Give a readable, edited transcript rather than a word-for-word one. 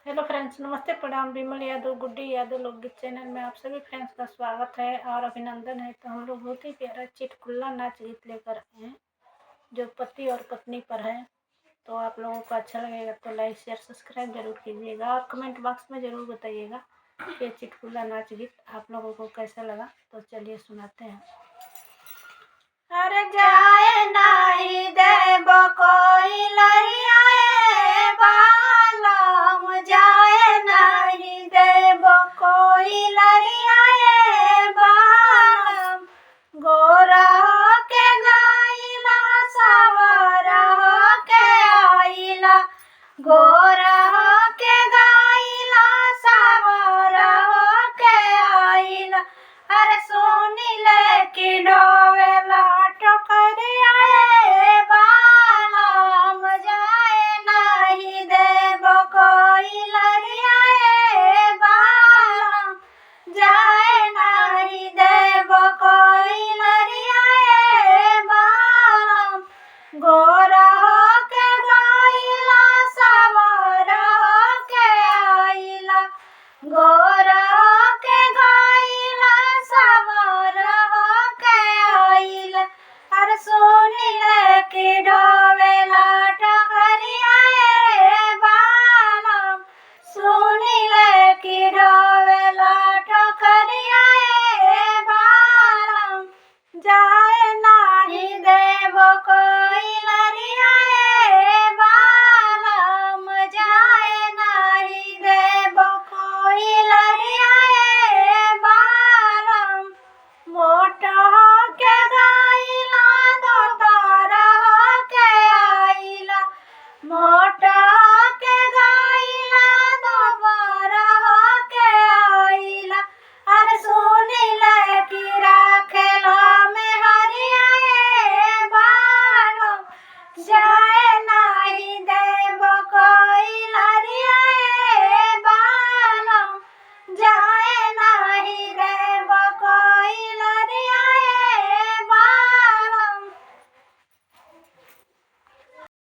Hello friends, नमस्ते, प्रणाम। विमल यादव, गुड्डी यादव लोकगीत चैनल में आप सभी फ्रेंड्स का स्वागत है और अभिनंदन है। तो हम लोग बहुत ही प्यारा चिटकुल्ला नाच गीत लेकर आए हैं जो पति और पत्नी पर है। तो आप लोगों को अच्छा लगेगा तो लाइक शेयर सब्सक्राइब जरूर कीजिएगा और कमेंट बॉक्स में ज़रूर बताइएगा कि चिटकुल्ला नाच गीत आप लोगों को कैसा लगा। तो चलिए सुनाते हैं। अरे जाए नाही देबो कोई लरियाए बालम, जाए नाही देबो कोई लरियाए बालम। गोरा होके गाइला सवारा होके आइला, गोरा होके गाइला सवारा होके आइला। अरे सुनी ले कि